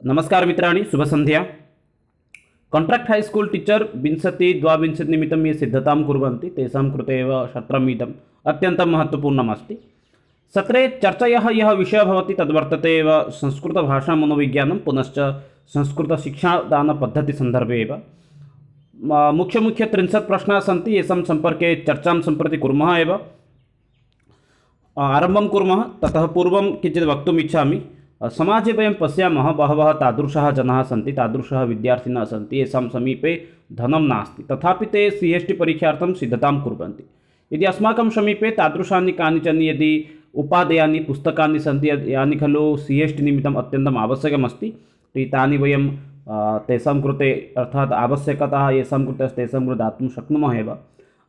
नमस्कार मित्राणि, शुभसन्ध्या। कान्ट्राक्ट् high school teacher विंशति निमित्तं ये सिद्धतां कुर्वन्ति तेषां कृते एव सत्रम् इदम् अत्यन्तं महत्त्वपूर्णमस्ति। सत्रे चर्चायाः यः विषयः भवति तद्वर्तते एव संस्कृतभाषामनोविज्ञानं पुनश्च संस्कृतशिक्षादानपद्धतिसन्दर्भे एव। मुख्य 30 प्रश्नाः सन्ति, येषां सम्पर्के चर्चां सम्प्रति कुर्मः एव। आरम्भं कुर्मः। ततः पूर्वं किञ्चित् वक्तुम् इच्छामि। समाजे वयं पश्यामः बहवः तादृशाः जनाः सन्ति, तादृशाः विद्यार्थिनः सन्ति येषां समीपे धनं नास्ति, तथापि ते CST परीक्षार्थं सिद्धतां कुर्वन्ति। यदि अस्माकं समीपे तादृशानि कानिचन यदि उपादेयानि पुस्तकानि सन्ति यानि खलु CST निमित्तम् अत्यन्तम् आवश्यकमस्ति, तर्हि तानि वयं तेषां कृते अर्थात् आवश्यकताः येषां कृते अस्ति तेषां कृते दातुं शक्नुमः एव।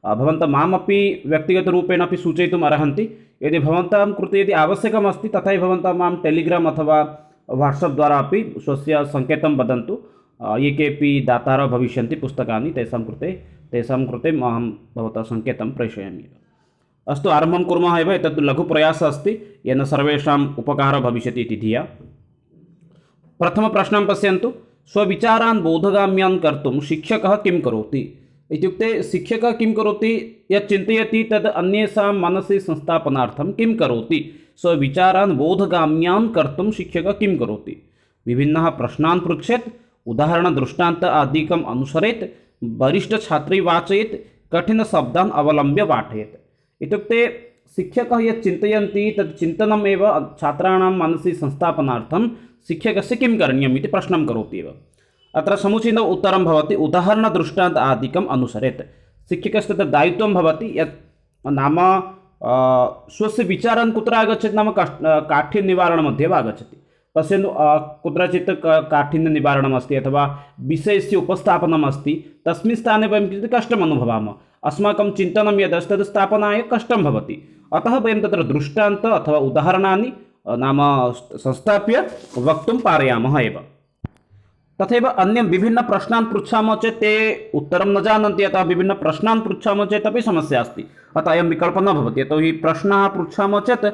भवन्तः मामपि व्यक्तिगतरूपेण अपि सूचयितुम् अर्हन्ति। यदि भवतां कृते यदि आवश्यकमस्ति तथैव भवन्तः मां टेलिग्राम् अथवा वाट्सप् द्वारा अपि स्वस्य सङ्केतं वदन्तु। ये केपि दातारः भविष्यन्ति पुस्तकानि तेषां कृते अहं भवतः सङ्केतं प्रेषयामि। अस्तु, आरम्भं कुर्मः एव। एतत् लघुप्रयासः अस्ति, येन सर्वेषाम् उपकारः भविष्यति इति धिया। प्रथमप्रश्नं पश्यन्तु। स्वविचारान् बोधगाम्यान् कर्तुं शिक्षकः किं करोति? इत्युक्ते शिक्षकः किं करोति? यत् चिन्तयति तद् अन्येषां मनसि संस्थापनार्थं किं करोति? स्वविचारान् बोधगाम्यान् कर्तुं शिक्षकः किं करोति? विभिन्नः प्रश्नान् पृच्छेत्, उदाहरणदृष्टान्त आदिकम् अनुसरेत्, वरिष्ठछात्रै वाचयेत्, कठिनशब्दान् अवलम्ब्य पाठयेत्। इत्युक्ते शिक्षकः यत् चिन्तयन्ति तत् चिन्तनम् एव छात्राणां मनसि संस्थापनार्थं शिक्षकस्य किं करणीयम् इति प्रश्नं करोति एव। अत्र समुचित उत्तरं भवति उदाहरणदृष्टान्त आदिकम् अनुसरेत्। शिक्षकस्य तत् दायित्वं भवति यत् नाम स्वस्य विचारान् कुत्र आगच्छति, नाम काठिन्यनिवारणमध्ये एव आगच्छति। पश्यन्तु, कुत्रचित् काठिन्यनिवारणमस्ति अथवा विषयस्य उपस्थापनम् अस्ति, तस्मिन् स्थाने वयं किञ्चित् कष्टम् अनुभवामः। अस्माकं चिन्तनं यदस्ति तद् स्थापनाय कष्टं भवति। अतः वयं तत्र दृष्टान्त अथवा उदाहरणानि नाम संस्थाप्य वक्तुं पारयामः एव। तथैव अन्य विभिन्नप्रश्नान् पृच्छामः चेत् ते उत्तरं न जानन्ति, अतः विभिन्नप्रश्नान् पृच्छामः चेत् अपि समस्या अस्ति। अतः अयं विकल्पः न भवति। यतोहि प्रश्नाः पृच्छामः चेत्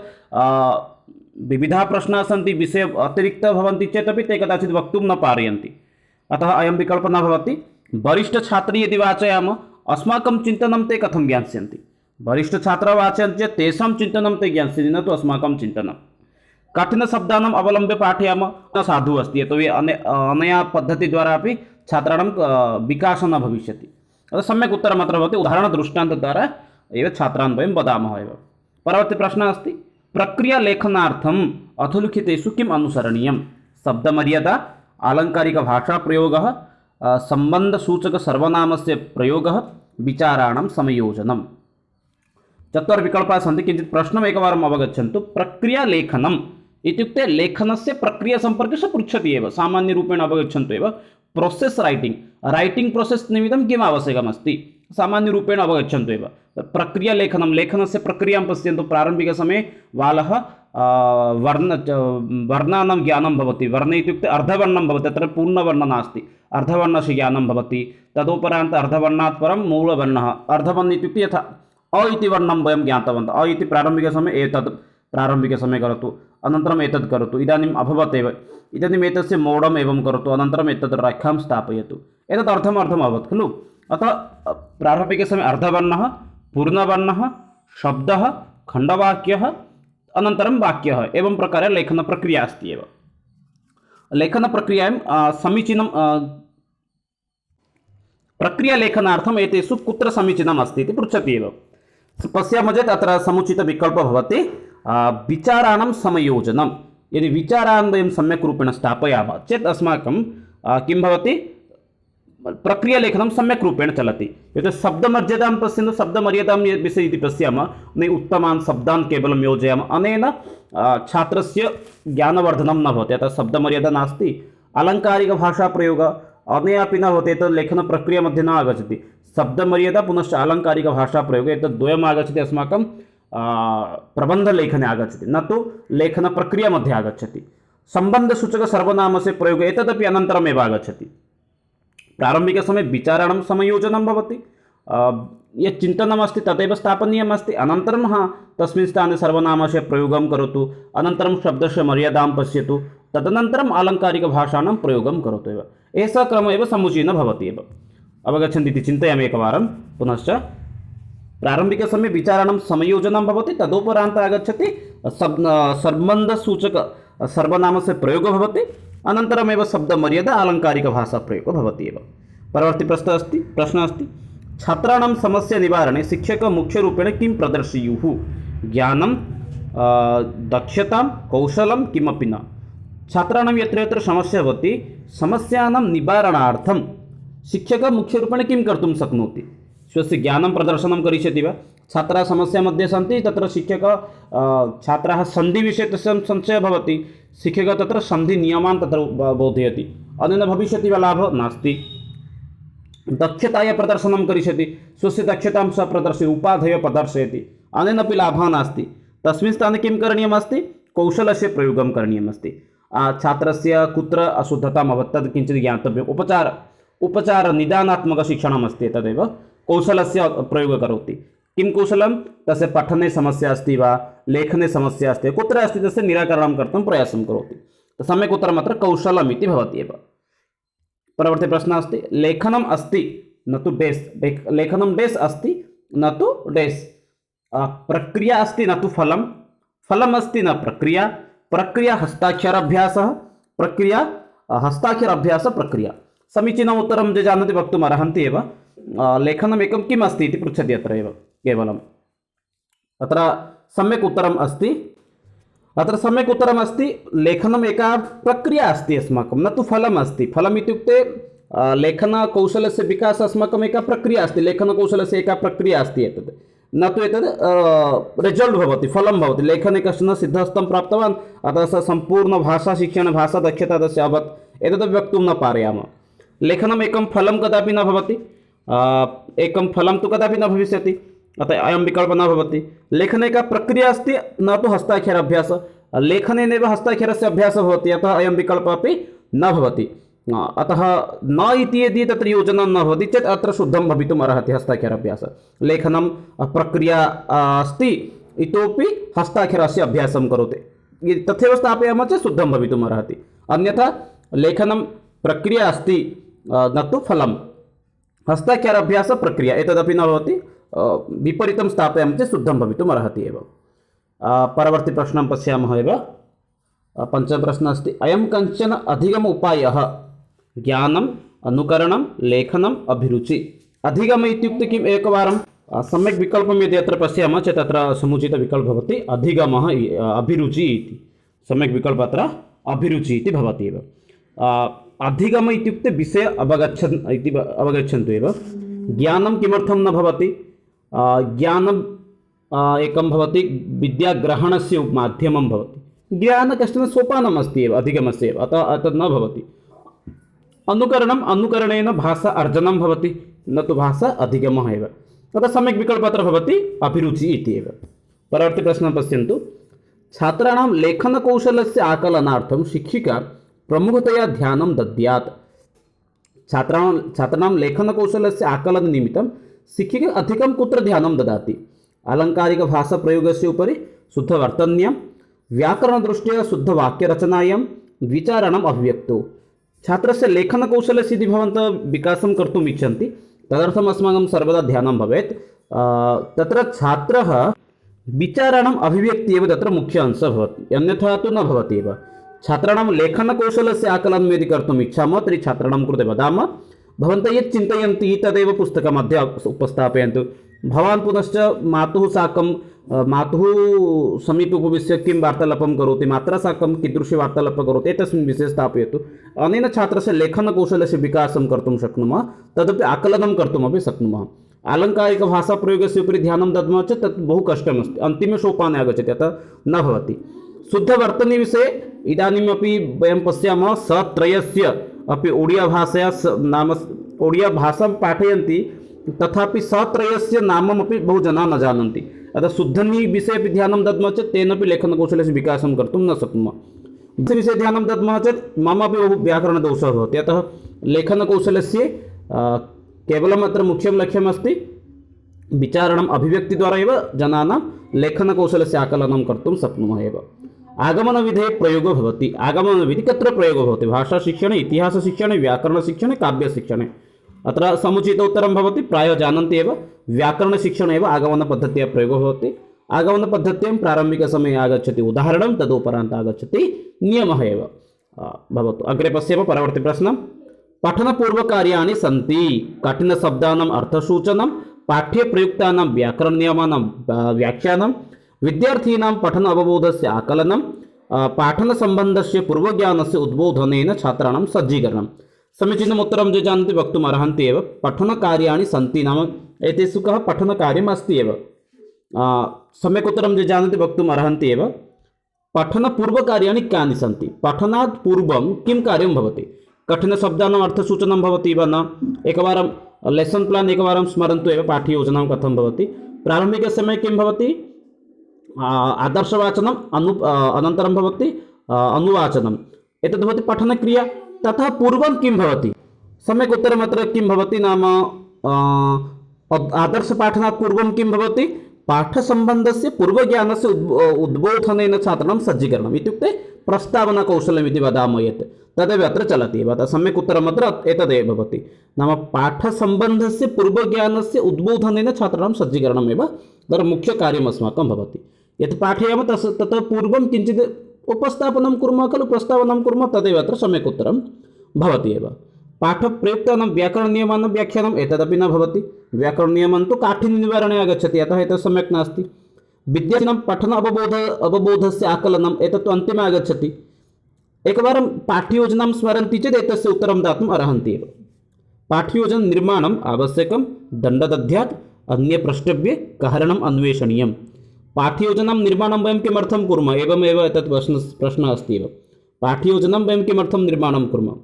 विविधाः प्रश्नाः सन्ति, विषय अतिरिक्ताः भवन्ति चेदपि ते कदाचित् वक्तुं न पारयन्ति। अतः अयं विकल्पः न भवति। वरिष्ठछात्रे यदि वाचयामः, अस्माकं चिन्तनं ते कथं ज्ञास्यन्ति? वरिष्ठछात्राः वाचयन्ति चेत् तेषां चिन्तनं ते ज्ञास्यन्ति, न तु अस्माकं चिन्तनं। कठिनशब्दानाम् अवलम्ब्य पाठयामः न साधु अस्ति, यतोहि अनया पद्धतिद्वारा अपि छात्राणां विकासः न भविष्यति। अतः सम्यक् उत्तरम् अत्र भवति उदाहरणदृष्टान्तद्वारा एव छात्रान् वयं वदामः एव। परवर्ती प्रश्नः अस्ति, प्रक्रियालेखनार्थम् अधोलिखितेषु किम् अनुसरणीयं? शब्दमर्यादा, आलङ्कारिकभाषाप्रयोगः, सम्बन्धसूचकसर्वनामस्य प्रयोगः, विचाराणां संयोजनम्। चत्वारः विकल्पाः सन्ति। किञ्चित् प्रश्नम् एकवारम् अवगच्छन्तु। प्रक्रियालेखनम् इत्युक्ते लेखनस्य प्रक्रियासम्पर्के पृच्छति एव, सामान्यरूपेण अवगच्छन्तु एव। प्रोसेस् रैटिङ्ग् प्रोसेस् निमित्तं किम् आवश्यकमस्ति सामान्यरूपेण अवगच्छन्तु एव। प्रक्रियालेखनं, लेखनस्य प्रक्रियां पश्यन्तु। प्रारम्भिकसमये बालः वर्णानां ज्ञानं भवति। वर्ण इत्युक्ते अर्धवर्णं भवति, तत्र पूर्णवर्णः नास्ति, अर्धवर्णस्य ज्ञानं भवति। तदुपरान्त अर्धवर्णात् परं मूलवर्णः। अर्धवर्णः इत्युक्ते यथा अ इति वर्णं वयं ज्ञातवन्तः। अ इति प्रारम्भिकसमये एतत् प्रारम्भिकसमये करोतु, अनन्तरम् एतत् करोतु। इदानीम् अभवत् एव, इदानीम् एतस्य मोडम् एवं करोतु, अनन्तरम् एतत् रेखां स्थापयतु। एतत् अर्थम् अभवत् खलु। अतः प्रारम्भिकसमये अर्धवर्णः, पूर्णवर्णः, शब्दः, खण्डवाक्यः, अनन्तरं वाक्यः, एवं प्रकारे लेखनप्रक्रिया अस्ति एव। लेखनप्रक्रियायां समीचीनं प्रक्रियालेखनार्थम् एतेषु कुत्र समीचीनम् अस्ति इति पृच्छति एव। पश्यामः चेत् अत्र समुचितविकल्पः भवति विचाराणां संयोजनं। यदि विचारान् वयं सम्यक् रूपेण स्थापयामः चेत् अस्माकं किं भवति, प्रक्रियालेखनं सम्यक् रूपेण चलति। यतः शब्दमर्यादां पश्यन्तु। शब्दमर्यादां विषये यदि पश्यामः, उत्तमान् शब्दान् केवलं योजयामः, अनेन छात्रस्य ज्ञानवर्धनं न भवति। अतः शब्दमर्यादा नास्ति। आलङ्कारिकभाषाप्रयोगः अनेन अपि न भवति, एतत् लेखनप्रक्रियामध्ये न आगच्छति। शब्दमर्यादा पुनश्च आलङ्कारिकभाषाप्रयोगः, एतद् द्वयम् आगच्छति अस्माकं प्रबन्धलेखने आगच्छति, न तु लेखनप्रक्रियामध्ये आगच्छति। सम्बन्धसूचकसर्वनामस्य प्रयोगः एतदपि अनन्तरमेव आगच्छति। प्रारम्भिकसमये विचाराणां संयोजनं भवति, यत् चिन्तनमस्ति तदेव स्थापनीयमस्ति। अनन्तरं तस्मिन् स्थाने सर्वनामस्य प्रयोगं करोतु, अनन्तरं शब्दस्य मर्यादां पश्यतु, तदनन्तरम् आलङ्कारिकभाषाणां प्रयोगं करोतु एव। एषः क्रमः एव समुचीनः भवति एव। अवगच्छन्ति इति चिन्तयामि एकवारं। पुनश्च प्रारम्भिकसमये विचाराणां संयोजनं भवति, तदुपरान्ते आगच्छति सम्बन्धसूचक सर्वनामस्य प्रयोगः भवति, अनन्तरमेव शब्दमर्यादा आलङ्कारिकभाषाप्रयोगः भवति एव। परवर्ती प्रश्नः अस्ति छात्राणां समस्यानिवारणे शिक्षकः मुख्यरूपेण किं प्रदर्शयेयुः? ज्ञानं, दक्षतां, कौशलं किमपि न। छात्राणां यत्र यत्र समस्या भवति समस्यानां निवारणार्थं शिक्षकः मुख्यरूपेण किं कर्तुं शक्नोति? स्वस्य ज्ञानं प्रदर्शनं करिष्यति वा? छात्राः समस्या मध्ये सन्ति, तत्र शिक्षकः छात्राः सन्धिविषये तस्य संशयः भवति, शिक्षकः तत्र सन्धिनियमान् तत्र बोधयति, अनेन भविष्यति वा लाभः? नास्ति। दक्षतायाः प्रदर्शनं करिष्यति, स्वस्य दक्षतां सः प्रदर्शयति, उपाधेयः प्रदर्शयति, अनेनापि लाभः नास्ति। तस्मिन् स्थाने किं करणीयमस्ति? कौशलस्य प्रयोगं करणीयमस्ति। छात्रस्य कुत्र अशुद्धताम् अभवत् तद् किञ्चित् ज्ञातव्यम्। उपचार निदानात्मकशिक्षणमस्ति, तदेव कौशलस्य प्रयोगं करोति। किं कौशलं? तस्य पठने समस्या अस्ति वा, लेखने समस्या अस्ति, कुत्र अस्ति तस्य निराकरणं कर्तुं प्रयासं करोति। सम्यक् उत्तरम् अत्र कौशलम् इति भवति एव। परवर्ती प्रश्नः अस्ति लेखनम् अस्ति न तु डेस्। लेखनं डेस् अस्ति न तु डेस्। प्रक्रिया अस्ति न तु फलं, फलम् अस्ति न प्रक्रिया, प्रक्रिया हस्ताक्षराभ्यासः, प्रक्रिया हस्ताक्षराभ्यासः प्रक्रिया। समीचीनम् उत्तरं ये जानन्ति वक्तुम् अर्हन्ति एव। लेखनम् एकं किम् अस्ति इति पृच्छति अत्र एव केवलम्। अत्र सम्यक् उत्तरम् अस्ति। अत्र सम्यक् उत्तरम् अस्ति लेखनम् एका प्रक्रिया अस्ति अस्माकं, न तु फलम् अस्ति। फलम् इत्युक्ते लेखनकौशलस्य विकासः अस्माकम् एका प्रक्रिया अस्ति, लेखनकौशलस्य एका प्रक्रिया अस्ति एतत्, न तु एतद् रिजल्ट् भवति, फलं भवति। लेखने कश्चन सिद्धहस्तं प्राप्तवान्, अतः सः सम्पूर्णभाषाशिक्षणे भाषादक्षता तस्य अभवत्, एतद् वक्तुं न पारयामः। लेखनम् एकं फलं कदापि न भवति, एकं फलं तु कदापि न भविष्यति, अतः अयं विकल्पः न भवति। लेखने एका प्रक्रिया अस्ति, न तु हस्ताक्षराभ्यासः। लेखनेनैव हस्ताक्षरस्य अभ्यासः भवति, अतः अयं विकल्पः अपि न भवति। अतः न इति यदि तत्र योजनं न भवति चेत् अत्र शुद्धं भवितुम् अर्हति हस्ताक्षराभ्यासः। लेखनं प्रक्रिया अस्ति, इतोपि हस्ताक्षरस्य अभ्यासं करोति, तथैव स्थापयामः चेत् शुद्धं भवितुम् अर्हति। अन्यथा लेखनं प्रक्रिया अस्ति न तु फलं, हस्ताक्षराभ्यासः प्रक्रिया एतदपि न भवति, विपरीतं स्थापयामः चेत् शुद्धं भवितुम् अर्हति एव। परवर्ती प्रश्नं पश्यामः एव। पञ्चमप्रश्नः अस्ति अयं कञ्चन अधिगम उपायः ज्ञानम्, अनुकरणं, लेखनम्, अभिरुचि। अधिगम इत्युक्ते किम्? एकवारं सम्यक् विकल्पं यदि अत्र पश्यामः चेत् अत्र समुचितविकल्पः भवति अधिगमः, अभिरुचि इति। सम्यक् विकल्पः अत्र अभिरुचि इति भवति एव। अधिगम इत्युक्ते विषय अवगच्छन्तु एव। ज्ञानं किमर्थं न भवति? ज्ञानम् एकं भवति विद्याग्रहणस्य माध्यमं भवति। ज्ञानं कश्चन सोपानम् अस्ति एव अधिगमस्य एव, अतः तद् न भवति। अनुकरणेन भाषा अर्जनं भवति, न तु भाषा अधिगमः एव, अतः सम्यक् विकल्पः अत्र भवति अभिरुचि इति एव। परवर्ती प्रश्नं पश्यन्तु छात्राणां लेखनकौशलस्य आकलनार्थं शिक्षिका प्रमुखतया ध्यानं दद्यात्। छात्राणां लेखनकौशलस्य आकलननिमित्तं शिक्षिका अधिकं कुत्र ध्यानं ददाति? आलङ्कारिकभाषाप्रयोगस्य उपरि, शुद्धवर्तन्यां, व्याकरणदृष्ट्या शुद्धवाक्यरचनायां, विचाराणाम् अभिव्यक्तौ। छात्रस्य लेखनकौशलस्य यदि भवन्तः विकासं कर्तुम् इच्छन्ति तदर्थम् अस्माकं सर्वदा ध्यानं भवेत्। तत्र छात्रः विचाराणाम् अभिव्यक्तिः एव तत्र मुख्य अंशः भवति, अन्यथा तु न भवति एव। छात्राणां लेखनकौशलस्य आकलनं यदि कर्तुम् इच्छामः तर्हि छात्राणां कृते वदामः भवन्तः यत् चिन्तयन्ति तदेव पुस्तकमध्ये उपस्थापयन्तु। भवान् पुनश्च मातुः साकं, मातुः समीपे उपविश्य किं वार्तालापं करोति, मात्रा साकं कीदृशी वार्तालापं करोति एतस्मिन् विषये स्थापयतु। अनेन छात्रस्य लेखनकौशलस्य विकासं कर्तुं शक्नुमः, तदपि आकलनं कर्तुमपि शक्नुमः। आलङ्कारिकभाषाप्रयोगस्य उपरि ध्यानं दद्मः चेत् तत् बहु कष्टमस्ति, अन्तिमे सोपाने आगच्छति, अतः न भवति। शुद्धवर्तनीविषये इदानीमपि वयं पश्यामः सत्रयस्य अपि ओडियाभाषया नाम ओडियाभाषां पाठयन्ति, तथापि सत्रयस्य नाममपि बहु जनाः न जानन्ति। अतः शुद्धनी विषये अपि ध्यानं दद्मः चेत् तेनापि लेखनकौशलस्य विकासं कर्तुं न शक्नुमः। विषये ध्यानं दद्मः चेत् मम अपि बहु व्याकरणदोषः भवति। अतः लेखनकौशलस्य केवलम् अत्र मुख्यं लक्ष्यमस्ति विचारणम् अभिव्यक्तिद्वारा एव जनानां लेखनकौशलस्य आकलनं कर्तुं शक्नुमः एव। आगमनविधेः प्रयोगो भवति। आगमनविधि कत्र प्रयोगो भवति? भाषाशिक्षणे, इतिहासशिक्षणे, व्याकरणशिक्षणे, काव्यशिक्षणे। अत्र समुचित उत्तरं भवति प्रायः जानन्ति एव, व्याकरणशिक्षणे एव आगमनपद्धत्याः प्रयोगो भवति। आगमनपद्धत्यां प्रारम्भिकसमये आगच्छति उदाहरणं, तदुपरान्त आगच्छति नियमः एव। भवतु अग्रे पश्यामः परवर्ती प्रश्नः। पठनपूर्वकार्याणि सन्ति। कठिनशब्दानाम् अर्थसूचनं, पाठ्यप्रयुक्तानां व्याकरणनियमानां व्याख्यानं, विद्यार्थीनां पठन अवबोधस्य आकलनं, पाठनसम्बन्धस्य पूर्वज्ञानस्य उद्बोधनेन छात्राणां सज्जीकरणं। समीचीनम् उत्तरं ये जानन्ति वक्तुम् अर्हन्ति एव। पठनकार्याणि सन्ति नाम एतेषु कः पठनकार्यम् अस्ति एव। सम्यक् उत्तरं ये जानन्ति वक्तुम् अर्हन्ति एव। पठनपूर्वकार्याणि कानि सन्ति? पठनात् पूर्वं किं कार्यं भवति? कठिनशब्दानाम् अर्थसूचनं भवति वा न? एकवारं लेसन् प्लान् एकवारं स्मरन्तु एव, पाठ्ययोजनां कथं भवति। प्रारम्भिकसमये किं भवति? आदर्शवाचनम् अनन्तरं भवति अनुवाचनम्, एतद् भवति पठनक्रिया। ततः पूर्वं किं भवति? सम्यक् उत्तरम् अत्र किं भवति नाम आदर्शपाठनात् पूर्वं किं भवति? पाठसम्बन्धस्य पूर्वज्ञानस्य उद्बोधनेन छात्राणां सज्जीकरणम्, इत्युक्ते प्रस्तावनाकौशल्यम् इति वदामः यत्, तदेव अत्र चलति एव। अतः सम्यक् उत्तरम् अत्र एतदेव भवति नाम पाठसम्बन्धस्य पूर्वज्ञानस्य उद्बोधनेन छात्राणां सज्जीकरणमेव तत्र मुख्यकार्यम् अस्माकं भवति। यत् पाठयामः ततः पूर्वं किञ्चित् उपस्थापनं कुर्मः खलु, प्रस्तावनं कुर्मः, तदेव अत्र सम्यक् उत्तरं भवति एव। पाठप्रयुक्तानां व्याकरणनियमानां व्याख्यानम् एतदपि न भवति। व्याकरणनियमं तु काठिन्यनिवारणे आगच्छति, अतः एतत् सम्यक् नास्ति। विद्यार्थिनां पठन अवबोधस्य आकलनम्, एतत् तु अन्तिमे आगच्छति। एकवारं पाठ्ययोजनां स्मरन्ति चेत् एतस्य उत्तरं दातुम् अर्हन्ति एव। पाठ्ययोजननिर्माणम् आवश्यकं, दण्डदध्यात्, अन्यप्रष्टव्ये, कारणम् अन्वेषणीयम्। पाठ्ययोजनां निर्माणं वयं किमर्थं कुर्मः? एवमेव एतत् प्रश्नः अस्ति एव। पाठ्ययोजनां वयं किमर्थं निर्माणं कुर्मः?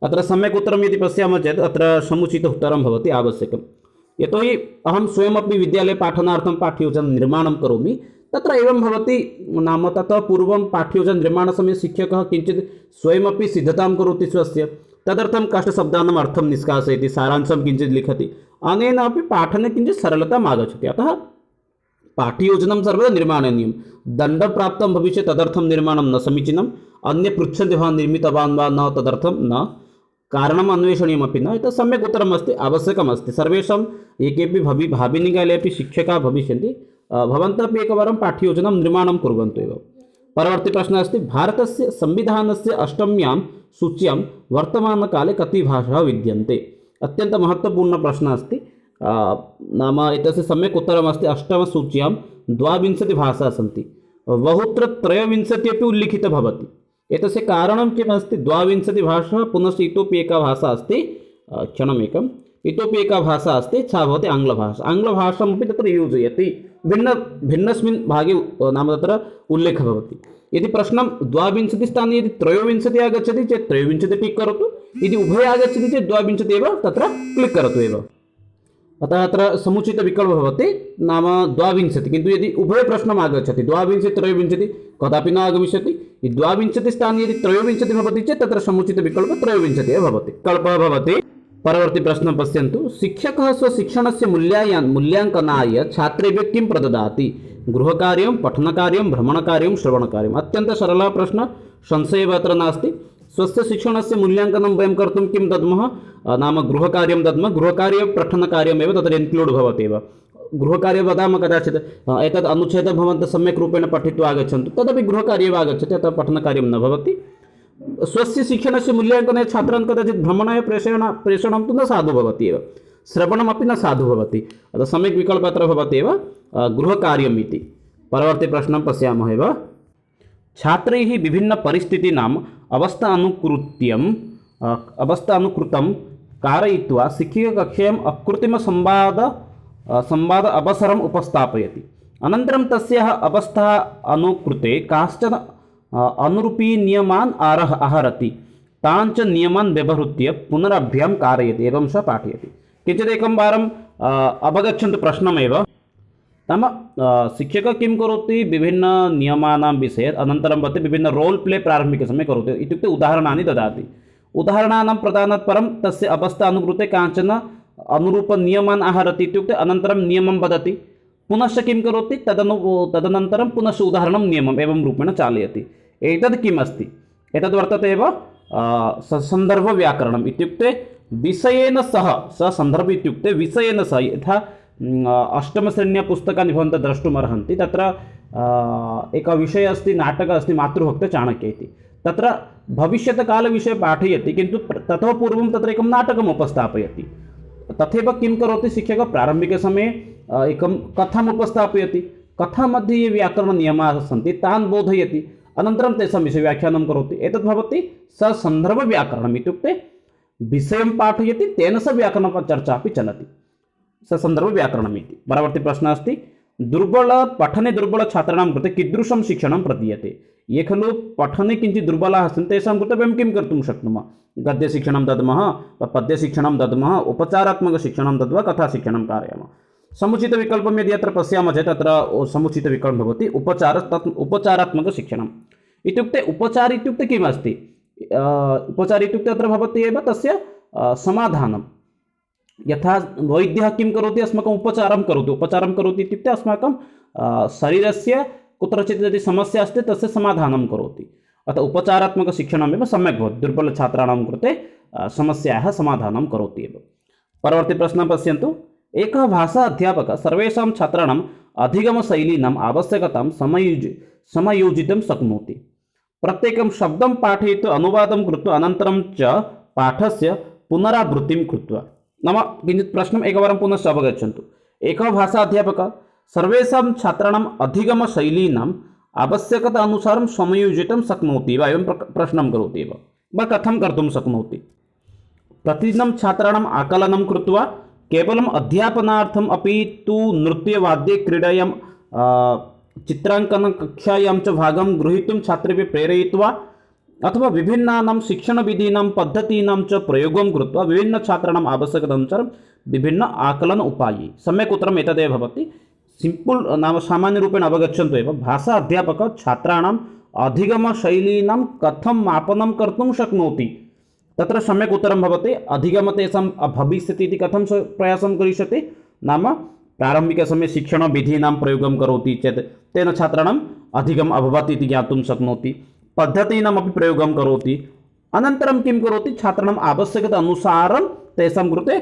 अत्र सम्यक् उत्तरं यदि पश्यामः चेत् अत्र समुचित उत्तरं भवति आवश्यकं। यतोहि अहं स्वयमपि विद्यालये पाठनार्थं पाठ्ययोजननिर्माणं करोमि। तत्र एवं भवति नाम ततः पूर्वं पाठ्ययोजननिर्माणसमये शिक्षकः किञ्चित् स्वयमपि सिद्धतां करोति स्वस्य, तदर्थं कष्टशब्दानाम् अर्थं निष्कासयति, सारांशं किञ्चित् लिखति, अनेन अपि पाठने किञ्चित् सरलताम् आगच्छति। अतः पाठ्ययोजनं सर्वदा निर्माणनीयं। दण्डप्राप्तं भविष्यति तदर्थं निर्माणं न समीचीनम्। अन्ये पृच्छन्ति भवान् निर्मितवान् वा न, तदर्थं न, कारणम् अन्वेषणीयमपि न। एतत् सम्यक् उत्तरमस्ति, आवश्यकमस्ति। सर्वेषां ये केऽपि भाविनिकाले अपि शिक्षकाः भविष्यन्ति, भवन्तः अपि एकवारं पाठ्ययोजनां निर्माणं कुर्वन्तु एव। परवर्ती प्रश्नः अस्ति। भारतस्य संविधानस्य अष्टम्यां सूच्यां वर्तमानकाले कति भाषाः विद्यन्ते? अत्यन्तं महत्त्वपूर्णः प्रश्नः अस्ति। नाम एतस्य सम्यक् उत्तरमस्ति। अष्टमसूच्यां 22 भाषाः सन्ति, बहुत्र 23 अपि उल्लिखिता भवति। एतस्य कारणं किम् अस्ति? 22 भाषाः, पुनश्च इतोपि एका भाषा अस्ति, क्षणमेकम्, इतोपि एका भाषा अस्ति, सा भवति आङ्ग्लभाषा। आङ्ग्लभाषामपि तत्र योजयति, भिन्नस्मिन् भागे नाम तत्र उल्लेखः भवति। यदि प्रश्नं 22 स्थाने यदि 23 आगच्छति चेत् 23 क्लिक् करोतु, यदि उभय आगच्छति चेत् 22 एव तत्र क्लिक् करोतु एव। अतः अत्र समुचितविकल्पः भवति नाम 22, किन्तु यदि उभय प्रश्नम् आगच्छति 22 23 कदापि न आगमिष्यति। 22 स्थाने यदि 23 भवति चेत् तत्र समुचितविकल्पः 23 एव भवति, कल्पः भवति। परवर्ती प्रश्नं पश्यन्तु। शिक्षकः स्वशिक्षणस्य मूल्याङ्कनाय छात्रेभ्यः किं प्रददाति? गृहकार्यं, पठनकार्यं, भ्रमणकार्यं, श्रवणकार्यम्। अत्यन्तः सरलः प्रश्नः, संशयः अत्र नास्ति। स्वस्य शिक्षणस्य मूल्याङ्कनं वयं कर्तुं किं दद्मः? नाम गृहकार्यं दद्मः। गृहकार्यं पठनकार्यमेव तत्र इन्क्लूड् भवति एव। गृहकार्यं वदामः कदाचित् एतद् अनुच्छेदं भवन्तः सम्यक् रूपेण पठित्वा आगच्छन्तु, तदपि गृहकार्ये एव आगच्छति, अतः पठनकार्यं न भवति। स्वस्य शिक्षणस्य मूल्याङ्कने छात्रान् कदाचित् भ्रमणाय प्रेषणं तु न साधु भवति एव, श्रवणमपि न साधु भवति, अतः सम्यक् विकल्पः अत्र भवति एव गृहकार्यम् इति। परवर्ती प्रश्नं पश्यामः एव। छात्रैः विभिन्नपरिस्थितीनाम् अवस्थानुकृतं कारयित्वा शिक्षककक्षायाम् संवाद अवसरम् उपस्थापयति। अनन्तरं तस्याः अवस्था अनुकृते काश्चन अनुरूपीनियमान् आहरति, तान् च नियमान् व्यवहृत्य पुनरभ्यां कारयति, एवं स पाठयति। किञ्चिदेकं वारम् अवगच्छन्तु प्रश्नमेव। नाम शिक्षकः किं करोति? विभिन्ननियमानां विषये, अनन्तरं भवति विभिन्न रोल् प्ले प्रारम्भिकसमये करोति, इत्युक्ते उदाहरणानि ददाति। उदाहरणानां प्रदानात् परं तस्य अवस्था अनुकृते काञ्चन अनुरूपनियमान् आहरति, इत्युक्ते अनन्तरं नियमं वदति, पुनश्च किं करोति तदनन्तरं पुनश्च उदाहरणं नियमम् एवं रूपेण चालयति। एतद् किम् अस्ति? एतद् वर्तते एव सन्दर्भव्याकरणम् इत्युक्ते विषयेन सह, सन्दर्भ इत्युक्ते विषयेन सह। यथा अष्टमश्रेण्या पुस्तकानि भवन्तः द्रष्टुमर्हन्ति, तत्र एकः विषयः अस्ति, नाटकः अस्ति मातृभक्त चाणक्य इति। तत्र भविष्यत्कालविषये पाठयति, किन्तु ततः पूर्वं तत्र एकं नाटकम् उपस्थापयति। तथैव किं करोति शिक्षकः? प्रारम्भिकसमये एकं कथाम् उपस्थापयति, कथामध्ये ये व्याकरणनियमाः सन्ति तान् बोधयति, अनन्तरं तेषां विषये व्याख्यानं करोति। एतद् भवति ससन्दर्भव्याकरणम् इत्युक्ते विषयं पाठयति, तेन सह व्याकरणचर्चा अपि चलति, ससन्दर्भव्याकरणम् इति। परवर्ती प्रश्नः अस्ति, पठने दुर्बलछात्राणां कृते कीदृशं शिक्षणं प्रदीयते? ये खलु पठने किञ्चित् दुर्बलाः सन्ति, तेषां कृते वयं किं कर्तुं शक्नुमः? गद्यशिक्षणं दद्मः, पद्यशिक्षणं दद्मः, उपचारात्मकशिक्षणं दत्वा कथाशिक्षणं कारयामः। समुचितविकल्पं यदि अत्र पश्यामः चेत् अत्र समुचितविकल्पं भवति उपचारात्मकशिक्षणम्। इत्युक्ते उपचार इत्युक्ते किम् अस्ति? उपचार इत्युक्ते अत्र भवति एव तस्य समाधानं। यथा वैद्यः किं करोति? अस्माकम् उपचारं करोति। उपचारं करोति इत्युक्ते अस्माकं शरीरस्य कुत्रचित् यदि समस्या अस्ति तस्य समाधानं करोति। अतः उपचारात्मकशिक्षणमेव सम्यक् भवति। दुर्बलछात्राणां कृते समस्यायाः समाधानं करोति एव। परवर्ती प्रश्नः पश्यन्तु। एकः भाषा अध्यापकः सर्वेषां छात्राणाम् अधिगमशैलीनाम् आवश्यकतां समायोजितुं शक्नोति। प्रत्येकं शब्दं पाठयित्वा अनुवादं कृत्वा अनन्तरं च पाठस्य पुनरावृत्तिं कृत्वा। नाम किञ्चित् प्रश्नम् एकवारं पुनश्च अवगच्छन्तु। एकः भाषा अध्यापकः सर्वेषां छात्राणाम् अधिगमशैलीनाम् आवश्यकता अनुसारं समायोजितुं शक्नोति वा? एवं प्रश्नं करोति एव वा कथं कर्तुं शक्नोति? प्रतिदिनं छात्राणाम् आकलनं कृत्वा केवलम् अध्यापनार्थम् अपि तु नृत्यवाद्ये क्रीडायां चित्राङ्कनकक्षायां च भागं गृहीतुं छात्रेभ्यः प्रेरयित्वा अथवा विभिन्नानां शिक्षणविधीनां पद्धतीनां च प्रयोगं कृत्वा विभिन्नछात्राणाम् आवश्यकतानुसारं विभिन्न आकलन उपाये। सम्यक् उत्तरम् एतदेव भवति। सिम्पल् नाम सामान्यरूपेण अवगच्छन्तु एव। भाषा अध्यापकः छात्राणाम् अधिगमशैलीनां कथं मापनं कर्तुं शक्नोति? तत्र सम्यक् उत्तरं भवति। अधिगम तेषां भविष्यति इति कथं प्रयासं करिष्यति? नाम प्रारम्भिकसमये शिक्षणविधीनां प्रयोगं करोति चेत् तेन छात्राणाम् अधिगम अभवत् इति ज्ञातुं शक्नोति। पद्धतीनामपि प्रयोगं करोति। अनन्तरं किं करोति? छात्राणाम् आवश्यकता अनुसारं तेषां कृते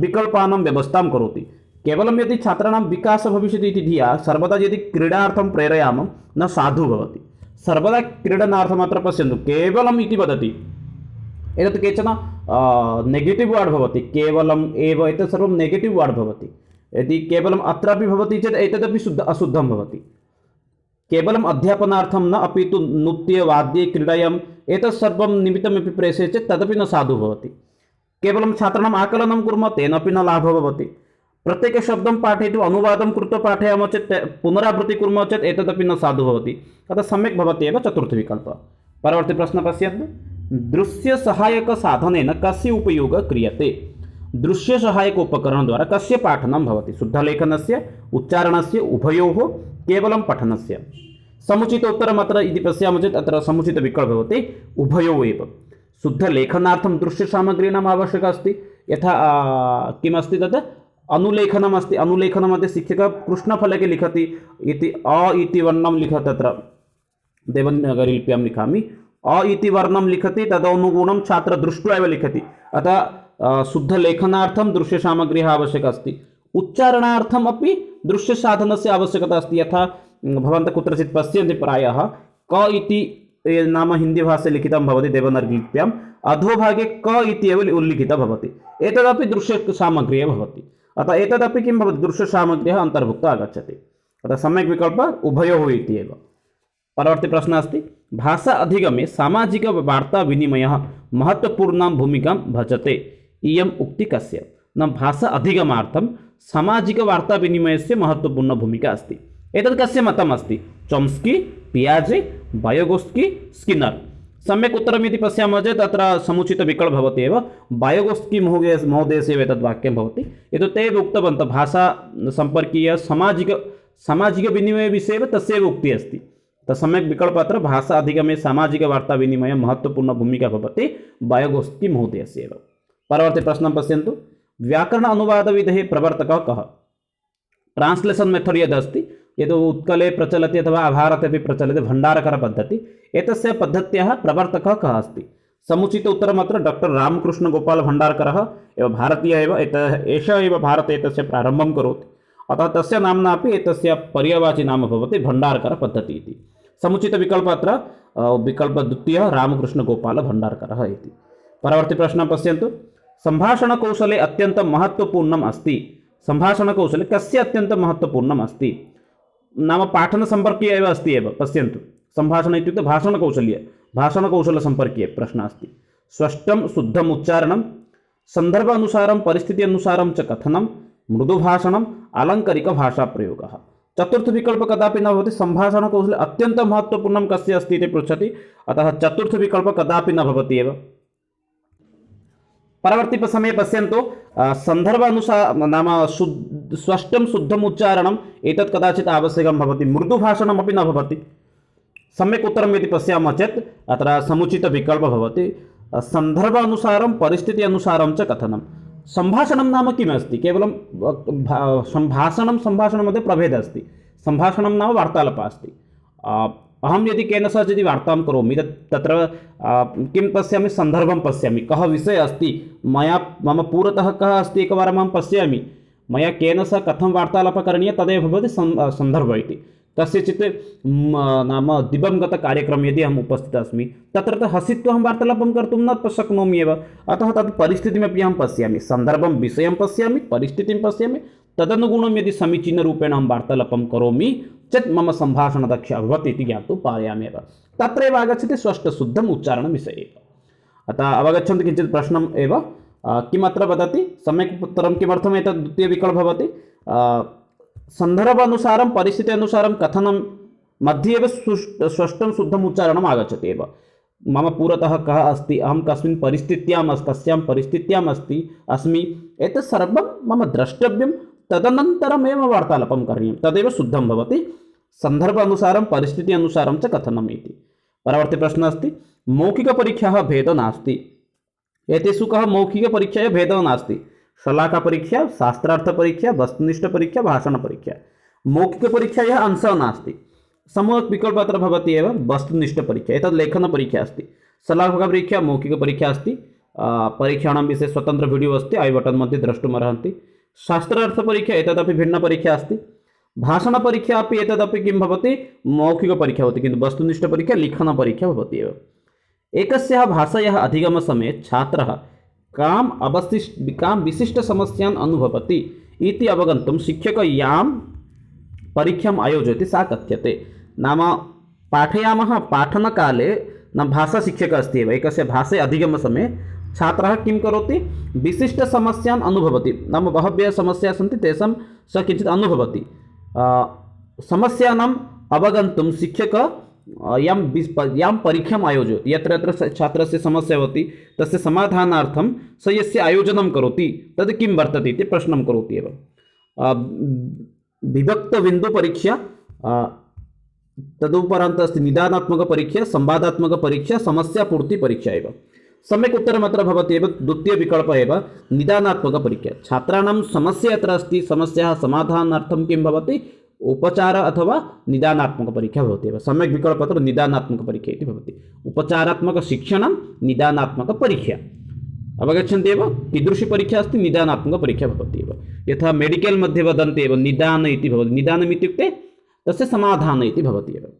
विकल्पानां व्यवस्थां करोति। केवलं यदि छात्राणां विकासः भविष्यति इति धिया सर्वदा यदि क्रीडार्थं प्रेरयामः न साधु भवति। सर्वदा क्रीडनार्थम् अत्र पश्यन्तु केवलम् इति वदति, एतत् केचन नेगेटिव् वर्ड् भवति। केवलम् एव एतत् सर्वं नेगेटिव् वर्ड् भवति। यदि केवलम् अत्रापि भवति चेत् एतदपि अशुद्धं भवति। केवलम् अध्यापनार्थं न अपि तु नृत्यवाद्ये क्रीडायाम् एतत् सर्वं निमित्तमपि प्रेषयति चेत् तदपि न साधु भवति। केवलं छात्राणाम् आकलनं कुर्मः तेनापि न लाभः भवति। प्रत्येकशब्दं पाठयित्वा अनुवादं कृत्वा पाठयामः चेत् पुनरावृत्तिं कुर्मः चेत् एतदपि न साधु भवति। अतः सम्यक् भवति एव चतुर्थविकल्पः। परवर्ती प्रश्नः पश्यन्तु। दृश्यसहायकसाधनेन कस्य उपयोगः क्रियते? दृश्यसहायक उपकरणद्वारा कस्य पाठनं भवति? शुद्धलेखनस्य, उच्चारणस्य, उभयोः, केवलं पठनस्य? समुचित उत्तरम् अत्र इति पश्यामः चेत् अत्र समुचितविकल्पः भवति उभयोः एव। शुद्धलेखनार्थं दृश्यसामग्रीणाम् आवश्यकता अस्ति। यथा किमस्ति तत् अनुलेखनम् अस्ति। अनुलेखनमध्ये शिक्षकः कृष्णफलके लिखति इति अ इति वर्णं लिखति। तत्र देवनागरीलिप्यां लिखामि। अ इति वर्णं लिखति, तदनुगुणं छात्रः दृष्ट्वा एव लिखति। अतः शुद्धलेखनार्थं दृश्यसामग्र्यः आवश्यकता अस्ति। उच्चारणार्थम् अपि दृश्यसाधनस्य आवश्यकता अस्ति। यथा भवन्तः कुत्रचित् पश्यन्ति प्रायः क इति नाम हिन्दीभाषे लिखितं भवति देवनागरीलिप्याम्, अधोभागे क इति एव उल्लिखितं भवति। एतदपि दृश्यसामग्र्यः भवति। अतः एतदपि किं भवति? दृश्यसामग्र्यः अन्तर्भुक्ता आगच्छति। अतः सम्यक् विकल्पः उभयोः इति एव। परवर्ती प्रश्नः अस्ति। भाषा अधिगमे सामाजिकवार्ताविनिमयः महत्त्वपूर्णां भूमिकां भजते। इयम् उक्तिः कस्य? न भाषा अधिगमार्थं सामाजिकवार्ताविनिमयस्य महत्त्वपूर्णा भूमिका अस्ति। एतत् कस्य मतम् अस्ति? चोम्स्की, पियाजे, वायगोस्की, स्किनर्? सम्यक् उत्तरम् इति पश्यामः चेत् अत्र समुचितविकल्पः भवति एव। वायगोस्की महोदयस्य एव एतद् वाक्यं भवति। एतत् ते एव उक्तवन्तः भाषा सम्पर्कीय सामाजिकविनिमयविषये एव तस्यैव उक्तिः अस्ति। सम्यक् विकल्पः अत्र भाषा अधिगमे सामाजिकवार्ताविनिमये महत्त्वपूर्णा भूमिका भवति वायगोस्की महोदयस्य एव। परवर्ती प्रश्नं पश्यन्तु। व्याकरण अनुवादविधेः प्रवर्तकः कः? ट्रान्स्लेशन् मेथड् यदस्ति यद् उत्कले प्रचलति अथवा भारते अपि प्रचलति भण्डारकरपद्धतिः एतस्य पद्धत्याः प्रवर्तकः कः अस्ति समुचित उत्तरम् अत्र डॉक्टर रामकृष्णगोपाल भण्डारकरः एव भारतीय एव एषः एव भारते एतस्य प्रारम्भं करोति अतः तस्य नाम्ना अपि एतस्य पर्यायवाची नाम भवति भण्डारकरपद्धतिः इति समुचितविकल्पः अत्र विकल्पद्वितीयः रामकृष्णगोपाल भण्डारकरः इति परवर्ती प्रश्नः पश्यन्तु सम्भाषणकौशले अत्यन्तं महत्त्वपूर्णम् अस्ति सम्भाषणकौशले कस्य अत्यन्तं महत्त्वपूर्णम् अस्ति नाम पाठनसम्पर्कीय एव अस्ति एव पश्यन्तु सम्भाषण इत्युक्ते भाषणकौशलसम्पर्कीय प्रश्नः अस्ति स्पष्टं शुद्धम् उच्चारणं सन्दर्भानुसारं परिस्थिति अनुसारं च कथनं मृदुभाषणम् आलङ्कारिकभाषाप्रयोगः चतुर्थविकल्पः कदापि न भवति सम्भाषणकौशले अत्यन्तं महत्त्वपूर्णं कस्य अस्ति इति पृच्छति अतः चतुर्थविकल्पः कदापि न भवति एव परवर्ती समये पश्यन्तु सन्दर्भानुसार नाम स्पष्टं शुद्धम् उच्चारणम् एतत् कदाचित् आवश्यकं भवति मृदुभाषणमपि न भवति सम्यक् उत्तरं यदि पश्यामः चेत् अत्र समुचितविकल्पः भवति सन्दर्भानुसारं परिस्थिति अनुसारं च कथनं सम्भाषणं नाम किमस्ति केवलं सम्भाषणमध्ये प्रभेदः अस्ति सम्भाषणं नाम वार्तालापः अस्ति अहं यदि केन सह यदि वार्तां करोमि तत्र किं पश्यामि सन्दर्भं पश्यामि कः विषयः अस्ति मया मम पुरतः कः अस्ति एकवारम् अहं पश्यामि मया केन सह कथं वार्तालापः करणीयः तदेव भवति सन्दर्भः इति कस्यचित् नाम दिवङ्गतकार्यक्रमे यदि अहम् उपस्थितः अस्मि तत्र हसित्वा अहं वार्तालापं कर्तुं न शक्नोमि एव अतः तत् परिस्थितिमपि अहं पश्यामि सन्दर्भं विषयं पश्यामि परिस्थितिं पश्यामि तदनुगुणं यदि समीचीनरूपेण अहं वार्तालापं करोमि चेत् मम सम्भाषणदक्षता भवति इति ज्ञातुं पारयामि एव तत्रैव आगच्छति स्पष्टशुद्धम् उच्चारणविषये अतः अवगच्छन्तु किञ्चित् प्रश्नम् एव किमत्र वदति सम्यक् उत्तरं किमर्थम् एतत् द्वितीयविकल्पः भवति सन्दर्भानुसारं परिस्थिति अनुसारं कथनं मध्ये एव स्पष्टं शुद्धम् उच्चारणम् आगच्छति एव मम पुरतः कः अस्ति अहं कस्मिन् परिस्थित्यां कस्यां परिस्थित्याम् अस्मि एतत् सर्वं मम द्रष्टव्यं तदनन्तरमेव वार्तालापं करणीयं तदेव शुद्धं भवति सन्दर्भ अनुसारं परिस्थिति अनुसारं च कथनम् इति परवर्ती प्रश्नः अस्ति मौखिकपरीक्षाः भेदः नास्ति एतेषु कः मौखिकपरीक्षायाः भेदः नास्ति शलाकापरीक्षा शास्त्रार्थपरीक्षा वस्तुनिष्ठपरीक्षा भाषणपरीक्षा मौखिकपरीक्षायाः अंशः नास्ति सम्यक् विकल्पः अत्र भवति एव वस्तुनिष्ठपरीक्षा एतत् लेखनपरीक्षा अस्ति शलाकापरीक्षा मौखिकपरीक्षा अस्ति परीक्षाणां विषये स्वतन्त्र वीडियो अस्ति ऐ बटन् मध्ये द्रष्टुमर्हन्ति शास्त्रार्थपरीक्षा एतदपि भिन्नपरीक्षा अस्ति भाषणपरीक्षा अपि एतदपि किं भवति मौखिकपरीक्षा भवति किन्तु वस्तुनिष्ठपरीक्षा लिखनपरीक्षा भवति एव एकस्याः भाषायाः अधिगमसमये छात्रः कां विशिष्टसमस्यान् अनुभवति इति अवगन्तुं शिक्षकः यां परीक्षाम् आयोजयति सा कथ्यते नाम पाठयामः पाठनकाले न भाषाशिक्षकः अस्ति एव एकस्य भाषे अधिगमसमये छात्रः किं करोति विशिष्टसमस्यान् अनुभवति नाम बहव्यः समस्याः सन्ति तेषां सः किञ्चित् अनुभवति समस्यानाम् अवगन्तुं शिक्षकः यां परीक्षाम् आयोजयति यत्र यत्र छात्रस्य समस्या भवति तस्य समाधानार्थं सः यस्य आयोजनं करोति तद् किं वर्तते इति प्रश्नं करोति एव विभक्तबिन्दुपरीक्षा तदुपरान्तम् अस्ति निदानात्मकपरीक्षा संवादात्मकपरीक्षा समस्यापूर्तिपरीक्षा एव सम्यक् उत्तरम् अत्र भवति एव द्वितीयविकल्पः एव निदानात्मकपरीक्षा छात्राणां समस्या यत्र अस्ति समस्याः समाधानार्थं किं भवति उपचार अथवा निदानात्मकपरीक्षा भवति एव सम्यक् विकल्पः अत्र निदानात्मकपरीक्षा इति भवति उपचारात्मकशिक्षणं निदानात्मकपरीक्षा अवगच्छन्ति एव कीदृशी परीक्षा अस्ति निदानात्मकपरीक्षा भवति एव यथा मेडिकल् मध्ये वदन्ति एव निदान इति भवति निदानम् इत्युक्ते तस्य समाधान इति भवति एव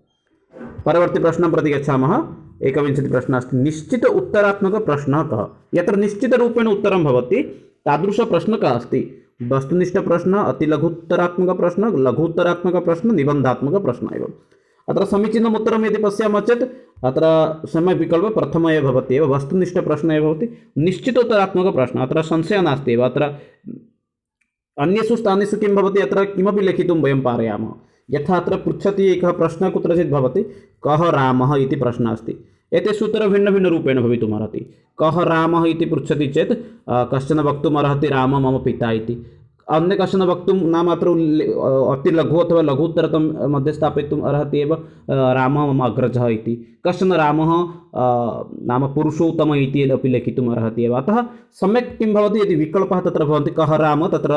परवर्ती प्रश्नं प्रति गच्छामः एकविंशतिः प्रश्नः अस्ति निश्चित उत्तरात्मकप्रश्नः कः यत्र निश्चितरूपेण उत्तरं भवति तादृशप्रश्नः कः अस्ति वस्तुनिष्ठप्रश्नः अतिलघुत्तरात्मकप्रश्नः लघुत्तरात्मकप्रश्नः निबन्धात्मकप्रश्नः एव अत्र समीचीनम् उत्तरं यदि पश्यामः चेत् अत्र सम्यक् विकल्पः प्रथमः एव भवति एव वस्तुनिष्ठप्रश्नः एव भवति निश्चितोत्तरात्मकप्रश्नः अत्र संशयः नास्ति एव अत्र अन्येषु स्थानेषु किं भवति अत्र किमपि लिखितुं वयं पारयामः यथा अत्र पृच्छति एकः प्रश्नः कुत्रचित् भवति कः रामः इति प्रश्नः अस्ति एतेषु उत्तरं भिन्नभिन्नरूपेण भवितुमर्हति कः रामः इति पृच्छति चेत् कश्चन वक्तुमर्हति रामः मम पिता इति अन्य कश्चन वक्तुं नाम अत्र अतिलघु अथवा लघुत्तरकं मध्ये स्थापयितुम् अर्हति एव रामः मम अग्रजः इति। कश्चन रामः नाम पुरुषोत्तमः इति अपि लेखितुम् अर्हति एव। अतः सम्यक् किं भवति, यदि विकल्पः तत्र भवन्ति कः राम, तत्र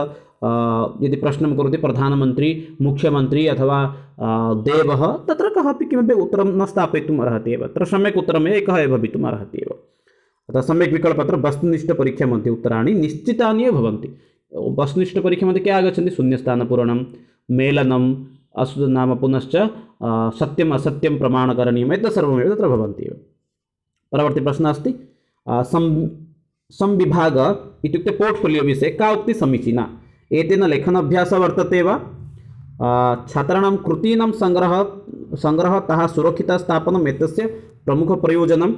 यदि प्रश्नं करोति प्रधानमन्त्री, मुख्यमन्त्री अथवा देवः, तत्र कः अपि किमपि उत्तरं न स्थापयितुम् अर्हति एव। तत्र सम्यक् उत्तरम् एकः एव भवितुम् अर्हति एव। अतः सम्यक् विकल्पः अत्र वस्तुनिष्ठपरीक्षा मध्ये उत्तराणि निश्चितानि एव भवन्ति। वस्तुनिष्ठपरीक्षा मध्ये के आगच्छन्ति, शून्यस्थानपूरणं, मेलनम्, नाम पुनश्च सत्यम् असत्यं प्रमाणकरणीयम्, एतत् सर्वमेव तत्र भवन्ति एव। परवर्ती प्रश्नः अस्ति संविभाग इत्युक्ते पोर्ट्फोलियो विषये का उक्ति समीचीना। एतेन लेखनाभ्यासः वर्तते वा, छात्राणां कृतीनां संग्रहः तः सुरक्षितस्थापनम् एतस्य प्रमुखप्रयोजनम्,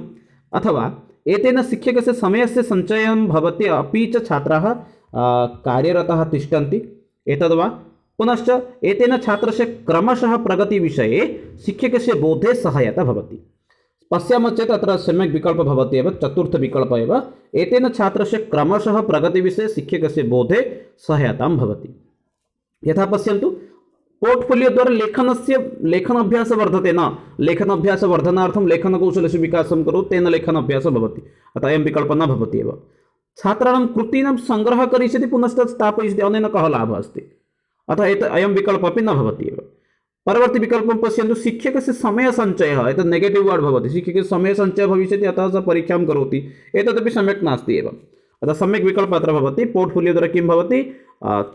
अथवा एतेन शिक्षकस्य समयस्य सञ्चयं भवति अपि च छात्राः कार्यरताः तिष्ठन्ति, एतद्वा। पुनश्च एतेन छात्रस्य क्रमशः प्रगतिविषये शिक्षकस्य बोधे सहायता भवति। पश्यामः चेत् अत्र सम्यक् विकल्पः भवति एव, चतुर्थविकल्पः एव। एतेन छात्रस्य क्रमशः प्रगतिविषये शिक्षकस्य बोधे सहायतां भवति। यथा पश्यन्तु, पोर्ट्फोलियो द्वारा लेखनाभ्यासः वर्धते न, लेखनाभ्यासवर्धनार्थं लेखनकौशलस्य विकासं करोतु, तेन लेखनाभ्यासः भवति। अतः अयं विकल्पः न भवति एव। छात्राणां कृतीनां सङ्ग्रहः करिष्यति पुनश्च स्थापयिष्यति, अनेन कः लाभः अस्ति, अतः अयं विकल्पः अपि न भवति एव। परवर्ती विकल्पं पश्यन्तु, शिक्षकस्य समयसञ्चयः, एतत् नेगेटिव् वर्ड् भवति, शिक्षकस्य समयसञ्चयः भविष्यति अतः सः परीक्षां करोति, एतदपि सम्यक् नास्ति एव। अतः सम्यक् विकल्पः अत्र भवति। पोर्ट्फोलियो द्वारा किं भवति,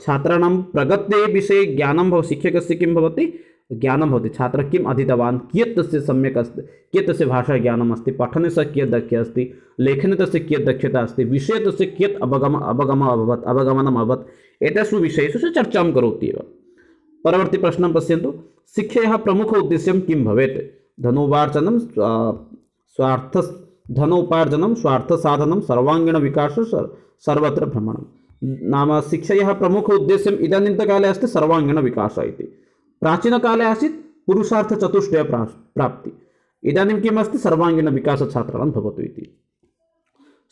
छात्राणां प्रगतेः विषये ज्ञानं भवति, शिक्षकस्य किं भवति, ज्ञानं भवति, छात्रः किम् अधीतवान्, कियत् तस्य सम्यक् अस्ति, कियत् तस्य भाषाज्ञानम् अस्ति, पठने सः कियत् दक्षः अस्ति, लेखने तस्य कियत् दक्षता अस्ति, विषये तस्य कियत् अवगमनम् अभवत्, एतेषु विषयेषु सः चर्चां करोति एव। परवर्ती प्रश्नं पश्यन्तु, शिक्षायाः प्रमुख उद्देश्यं किं भवेत्। धनोपार्जनं, स्वार्थसाधनं, सर्वाङ्गीणविकासः, सर्वत्र भ्रमणं। नाम शिक्षायाः प्रमुख उद्देश्यम् इदानीन्तनकाले अस्ति सर्वाङ्गीणविकासः इति। प्राचीनकाले आसीत् पुरुषार्थचतुष्टय प्राप्ति, इदानीं किम् अस्ति, सर्वाङ्गीणविकासः छात्राणां भवतु इति।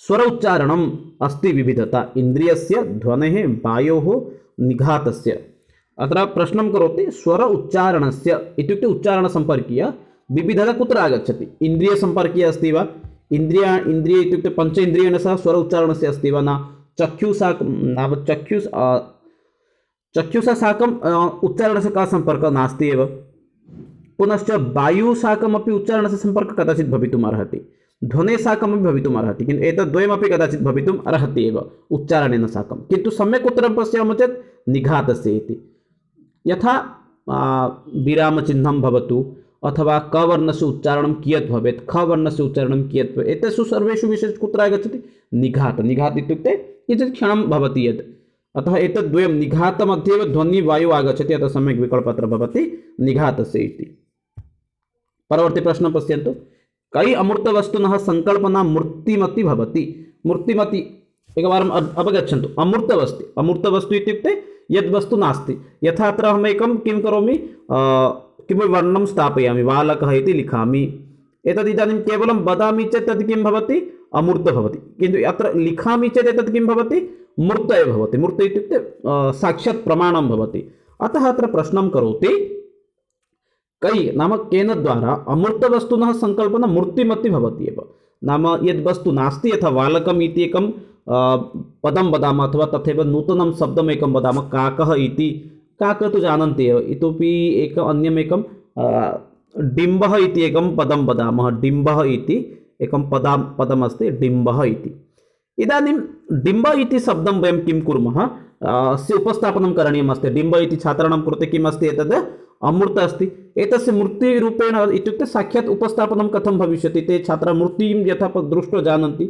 स्वर उच्चारणम् अस्ति विविधता इन्द्रियस्य, ध्वनेः, वायोः, निघातस्य। अत्र प्रश्नं करोति, स्वर उच्चारणस्य इत्युक्ते उच्चारणसम्पर्कीय विविधता कुत्र आगच्छति, इन्द्रियसम्पर्कीय अस्ति वा, इन्द्रिय इत्युक्ते पंच इन्द्रियेण सह स्वर उच्चारणस्य अस्ति वा न, चक्षुषा साकम् उच्चारणस्य का सम्पर्कः नास्ति एव। पुनश्च वायुसाकमपि उच्चारणस्य सम्पर्कः कदाचित् भवितुम् अर्हति, ध्वनेः साकमपि भवितुम् अर्हति, किन्तु एतद्द्वयमपि कदाचित् भवितुम् अर्हति एव उच्चारणेन साकं। किन्तु सम्यक् उत्तरं पश्यामः चेत् निघातस्य इति। यथा विरामचिह्नं भवतु अथवा कवर्णस्य उच्चारणं कियत् भवेत्, खवर्णस्य उच्चारणं कियत् भवेत्, एतेषु सर्वेषु विषयेषु कुत्र आगच्छति, निघात इत्युक्ते किञ्चित् क्षणं भवति यत्, अतः एतद्द्वयं निघातमध्ये एव ध्वनिः वायुः आगच्छति, अतः सम्यक् विकल्पः अत्र भवति निघातस्य इति। परवर्ती प्रश्नं पश्यन्तु, कै अमूर्तवस्तुनः सङ्कल्पना मूर्तिमती भवति। मूर्तिमती एकवारम् अवगच्छन्तु। अमूर्तवस्तु इत्युक्ते यद्वस्तु नास्ति। यथा अत्र अहमेकं किं करोमि, किमपि वर्णं स्थापयामि, बालकः इति लिखामि, एतद् इदानीं केवलं वदामि चेत् तद् किं भवति, अमूर्त भवति, किन्तु अत्र लिखामि चेत् एतत् किं भवति, मूर्त एव भवति। मूर्त इत्युक्ते साक्षात् प्रमाणं भवति। अतः अत्र प्रश्नं करोति, कै नाम केन द्वारा अमूर्तवस्तुनः सङ्कल्पना मूर्तिमती भवति एव। नाम यद्वस्तु नास्ति, यथा बालकम् इति एकं पदं वदामः अथवा तथैव नूतनं शब्दमेकं वदामः, काकः इति, काकः तु जानन्ति एव, इतोपि अन्यमेकं डिम्बः इति एकं पदं वदामः, डिम्बः इति एकं पदमस्ति, डिम्बः इति। इदानीं डिम्ब इति शब्दं वयं किं कुर्मः, अस्य उपस्थापनं करणीयमस्ति। डिम्ब इति छात्राणां कृते किम् अस्ति, एतद् अमूर्त अस्ति। एतस्य मूर्तिरूपेण इत्युक्ते साक्षात् उपस्थापनं कथं भविष्यति, ते छात्राः मूर्तिं यथा दृष्ट्वा जानन्ति,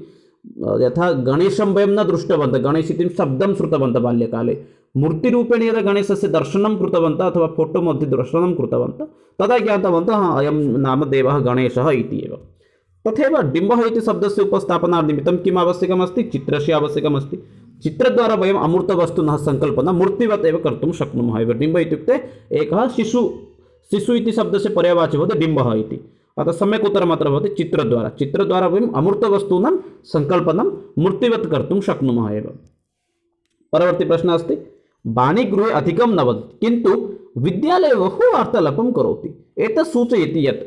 यथा गणेशं वयं न दृष्टवन्तः, गणेश इति शब्दं श्रुतवन्तः बाल्यकाले, मूर्तिरूपेण यदा गणेशस्य दर्शनं कृतवन्तः अथवा फोटो मध्ये दर्शनं कृतवन्तः, तदा ज्ञातवन्तः अयं नाम देवः गणेशः इति एव। तथैव डिम्बः इति शब्दस्य उपस्थापनानिमित्तं किम् आवश्यकमस्ति, चित्रस्य आवश्यकमस्ति। चित्रद्वारा वयम् अमूर्तवस्तुनः सङ्कल्पना मूर्तिवत् एव कर्तुं शक्नुमः एव। डिम्ब इत्युक्ते एकः शिशु इति शब्दस्य पर्यायवाची भवति डिम्बः इति। अतः सम्यक् उत्तरम् अत्र भवति चित्रद्वारा वयम् अमूर्तवस्तूनां सङ्कल्पनं मूर्तिवत् कर्तुं शक्नुमः एव। परवर्ती प्रश्नः अस्ति, वाणिगृहे अधिकं न वदति किन्तु विद्यालये बहु वार्तालापं करोति। एतत् सूचयति यत्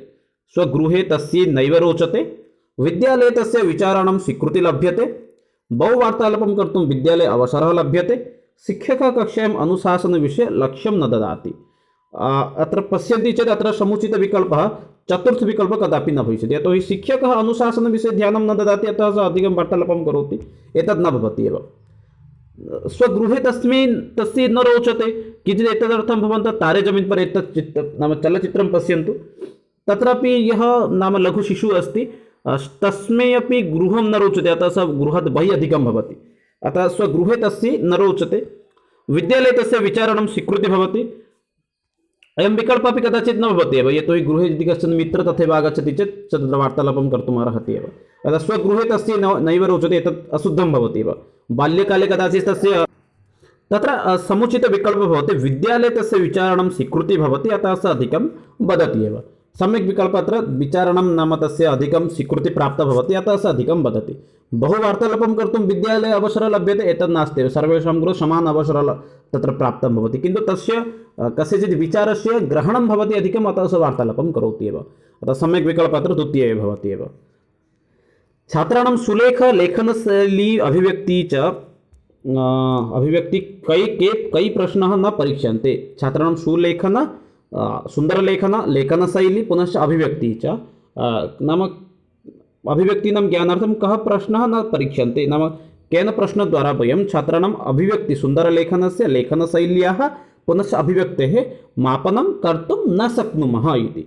स्वगृहे तस्य नैव रोचते, विद्यालये तस्य विचाराणां स्वीकृतिः लभ्यते, बहुवार्तालापं कर्तुं विद्यालये अवसरः लभ्यते, शिक्षकः कक्षायाम् अनुशासनविषये लक्ष्यं न ददाति। अत्र पश्यन्ति चेत् अत्र समुचितविकल्पः चतुर्थविकल्पः कदापि न भविष्यति, यतोहि शिक्षकः अनुशासनविषये ध्यानं न ददाति, अतः सः अधिकं वार्तालापं करोति, एतद् न भवति एव। स्वगृहे तस्य न रोचते, किञ्चित् एतदर्थं भवन्तः तारे जमीन् पर एतत् नाम चलच्चित्रं पश्यन्तु, तत्रापि यः नाम लघुशिशुः अस्ति तस्मै अपि गृहं न रोचते, अतः सः गृहात् बहिः अधिकं भवति, अतः स्वगृहे तस्य न रोचते, विद्यालये तस्य विचारणं स्वीकृतिः भवति। अयं विकल्पः अपि कदाचित् न भवति एव, यतोहि गृहे यदि कश्चन मित्रः तथैव आगच्छति चेत् तत्र वार्तालापं कर्तुम् अर्हति एव, अतः स्वगृहे तस्य नैव रोचते, एतत् अशुद्धं भवति एव। बाल्यकाले कदाचित् तस्य तत्र समुचितविकल्पः भवति, विद्यालये तस्य विचारणं स्वीकृतिः भवति, अतः सः अधिकं वदति एव। सम्यक् विकल्पः अत्र विचारणं नाम तस्य अधिकं स्वीकृतिः प्राप्ता भवति, अतः सः अधिकं वदति। बहुवार्तालापं कर्तुं विद्यालये अवसरः लभ्यते, एतत् नास्ति एव, सर्वेषां कृते समान अवसरः तत्र प्राप्तं भवति, किन्तु तस्य कस्यचित् विचारस्य ग्रहणं भवति अधिकम्, अतः सः वार्तालापं करोति एव, अतः सम्यक् विकल्पः अत्र द्वितीयः एव भवति एव। छात्राणां सुलेख लेखनशैली अभिव्यक्ति च अभिव्यक्ति कई प्रश्नाः न परीक्ष्यन्ते। छात्राणां सुलेखन सुन्दरलेखन लेखनशैली पुनश्च अभिव्यक्तिः च नाम अभिव्यक्तीनां ज्ञानार्थं कः प्रश्नः न परीक्ष्यन्ते, नाम केन प्रश्नद्वारा वयं छात्राणाम् अभिव्यक्ति सुन्दरलेखनस्य लेखनशैल्याः पुनश्च अभिव्यक्तेः मापनं कर्तुं न शक्नुमः इति।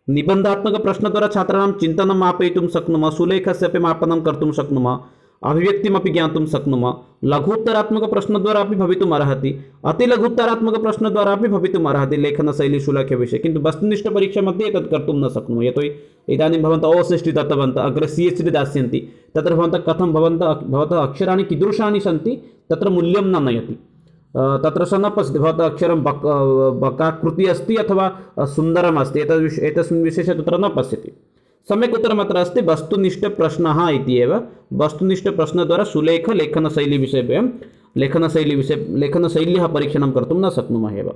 निबन्धात्मकप्रश्नद्वारा छात्राणां चिन्तनं मापयितुं शक्नुमः, सुलेखस्य अपि मापनं कर्तुं शक्नुमः, अभिव्यक्तिमपि ज्ञातुं शक्नुमः, लघुत्तरात्मकप्रश्नद्वारा अपि भवितुम् अर्हति, अतिलघुत्तरात्मकप्रश्नद्वारा अपि भवितुम् अर्हति लेखनशैली सुलेखविषये, किन्तु वस्तुनिष्ठपरीक्षामध्ये एतत् कर्तुं न शक्नुमः, यतोहि इदानीं भवन्तः ओसिष्टि दत्तवन्तः, अग्रे CHD दास्यन्ति, तत्र भवन्तः कथं भवतः अक्षराणि कीदृशानि सन्ति तत्र मूल्यं न नयति, तत्र सः न पश्यति भवतः अक्षरं बकाकृतिः अस्ति अथवा सुन्दरम् अस्ति, एतस्मिन् विशेषे तत्र न पश्यति। सम्यक् उत्तरम् अत्र अस्ति वस्तुनिष्ठप्रश्नः इति एव। वस्तुनिष्ठप्रश्नद्वारा सुलेख लेखनशैलीविषये वयं लेखनशैल्याः परीक्षणं कर्तुं न शक्नुमः एव।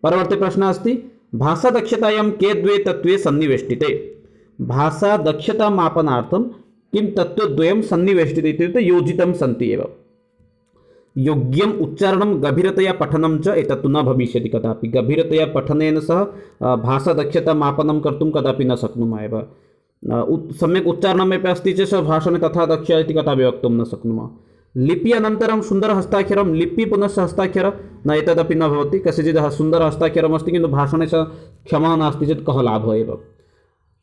परवर्ती प्रश्नः अस्ति भाषादक्षतायां के द्वे तत्त्वे सन्निवेष्टिते। भाषादक्षतामापनार्थं किं तत्त्वद्वयं सन्निवेष्टिते इत्युक्ते योजितं सन्ति एव। योग्यम् उच्चारणं गभीरतया पठनं च एतत् न भविष्यति कदापि, गभीरतया पठनेन सह भाषादक्षतामापनं कर्तुं कदापि न शक्नुमः एव। सम्यक् उच्चारणमपि अस्ति चेत् सः भाषणे तथा दक्ष इति कदापि वक्तुं न शक्नुमः। लिपि अनन्तरं सुन्दरहस्ताक्षरं, लिपि पुनश्च हस्ताक्षरं न एतदपि न भवति, कस्यचित् सुन्दरहस्ताक्षरमस्ति किन्तु भाषणे स क्षमा नास्ति चेत् कः लाभः एव।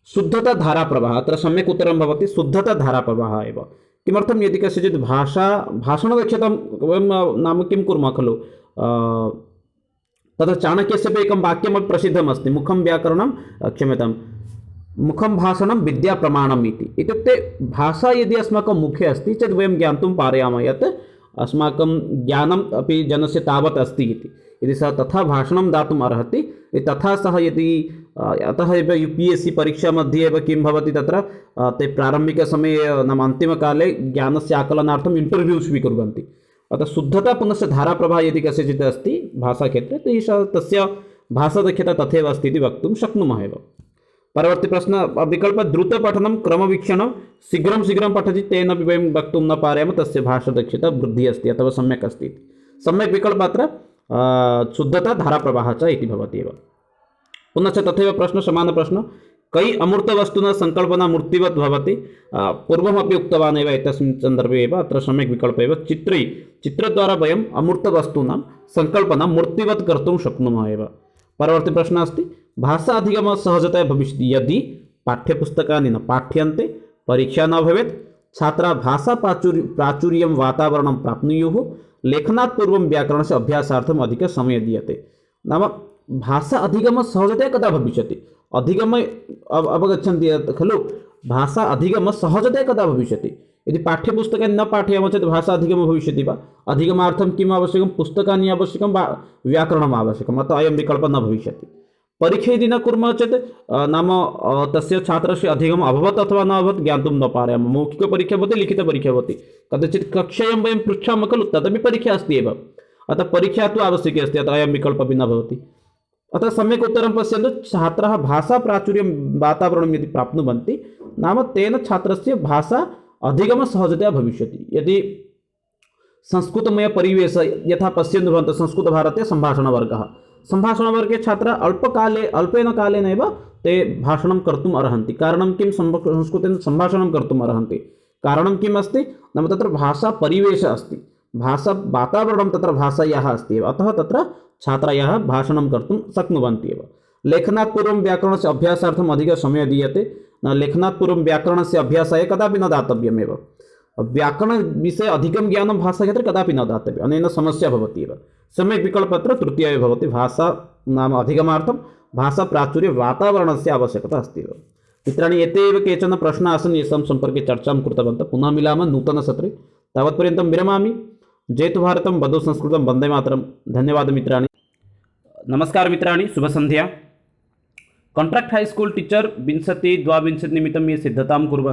शुद्धता धाराप्रवाहः, अत्र सम्यक् उत्तरं भवति शुद्धता धाराप्रवाहः एव। किमर्थं यदि कस्यचित् भाषणदक्षतां वयं नाम किं कुर्मः खलु, तत्र चाणक्यस्य एकं वाक्यमपि प्रसिद्धमस्ति, मुखं व्याकरणं क्षम्यतां मुखं भाषणं विद्याप्रमाणम् इति। इत्युक्ते भाषा यदि अस्माकं मुखे अस्ति चेत् वयं ज्ञातुं पारयामः यत् अस्माकं ज्ञानम् अपि जनस्य तावत् अस्ति इति। यदि सः तथा भाषणं दातुम् अर्हति, तथा सः यदि अतः एव UPSC परीक्षा मध्ये एव किं भवति तत्र ते प्रारम्भिकसमये नाम अन्तिमकाले ज्ञानस्य आकलनार्थम् इण्टर्व्यू स्वीकुर्वन्ति। अतः शुद्धता पुनश्च धाराप्रवाहः यदि कस्यचित् अस्ति भाषाक्षेत्रे तर्हि तस्य भाषादक्षता तथैव अस्ति इति वक्तुं शक्नुमः एव। परवर्ती प्रश्न विकल्प द्रुतपठनं क्रमवीक्षणं शीघ्रं पठति तेन अपि वयं वक्तुं न पारयामः तस्य भाषादक्षता वृद्धिः अस्ति अथवा सम्यक् अस्ति। सम्यक् विकल्पः अत्र शुद्धता धाराप्रवाहः च इति भवति एव। पुनश्च तथैव प्रश्न समानप्रश्न कई अमूर्तवस्तुनः सङ्कल्पना मूर्तिवत् भवति। पूर्वमपि उक्तवान् एव एतस्मिन् सन्दर्भे एव अत्र सम्यक् विकल्पः एव चित्रद्वारा वयम् अमूर्तवस्तूनां सङ्कल्पना मूर्तिवत् कर्तुं शक्नुमः एव। परवर्ती प्रश्नः अस्ति भाषाधिगमः सहजतया भविष्यति यदि पाठ्यपुस्तकानि न पाठ्यन्ते, परीक्षा न भवेत्, छात्राः भाषाप्राचुर्यं वातावरणं प्राप्नुयुः, लेखनात् पूर्वं व्याकरणस्य अभ्यासार्थम् अधिकसमयः दीयते। नाम भाषा अधिगमः सहजतया कदा भविष्यति, अधिगमः अवगच्छन्ति खलु, भाषा अधिगमः सहजतया कदा भविष्यति। यदि पाठ्यपुस्तकानि न पाठयामः चेत् भाषा अधिगमः भविष्यति वा? अधिगमार्थं किम् आवश्यकं, पुस्तकानि आवश्यकं वा व्याकरणम् आवश्यकम्, अतः अयं विकल्पः न भविष्यति। परीक्षा यदि न कुर्मः चेत् नाम तस्य छात्रस्य अधिगमः अभवत् अथवा न अभवत् ज्ञातुं न पारयामः। मौखिकपरीक्षा भवति, लिखितपरीक्षा भवति, कदाचित् कक्षायां वयं पृच्छामः खलु, तदपि परीक्षा अस्ति एव। अतः परीक्षा तु आवश्यकी अस्ति, अतः अयं विकल्पः न भवति। अतः सम्यक् उत्तरं पश्यन्तु, छात्राः भाषाप्राचुर्यं वातावरणं यदि प्राप्नुवन्ति नाम तेन छात्रस्य भाषा अधिगमसहजतया भविष्यति। यदि संस्कृतमय परिवेश यथा पश्यन्तु भवन्तः, संस्कृतभारते सम्भाषणवर्गः, सम्भाषणवर्गे छात्राः अल्पेन कालेनैव ते भाषणं कर्तुम् अर्हन्ति। कारणं किं? संस्कृतेन सम्भाषणं कर्तुम् अर्हन्ति। कारणं किम् अस्ति नाम तत्र भाषापरिवेशः अस्ति, भाषावातावरणं तत्र भाषायाः अस्ति एव, अतः तत्र छात्राः भाषणं कर्तुं शक्नुवन्ति एव। लेखनात् पूर्वं व्याकरणस्य अभ्यासार्थम् अधिकः समयः दीयते न, लेखनात् पूर्वं व्याकरणस्य अभ्यासाय कदापि न दातव्यमेव। व्याकरणविषये अधिकं ज्ञानं भाषाक्षेत्रे कदापि न दातव्यम्, अनेन समस्या भवति एव। सम्यक् विकल्पः अत्र तृतीयः भवति, भाषा नाम अधिगमार्थं भाषाप्राचुर्यवातावरणस्य आवश्यकता अस्ति एव। मित्राणि, एते एव केचन प्रश्नाः आसन्, येषां सम्पर्के चर्चां कृतवन्तः। पुनः मिलामः नूतनसत्रे, तावत्पर्यन्तं विरमामि। जयतु भारतं, वदतु संस्कृतं, वन्दे मातरं। धन्यवादः मित्राणि। नमस्कार मित्राणि, शुभसन्ध्या। कॉन्ट्राक्ट हाईस्कूल टीचर 2022 निमित्तं ये सिद्धतां कुर्वन्ति।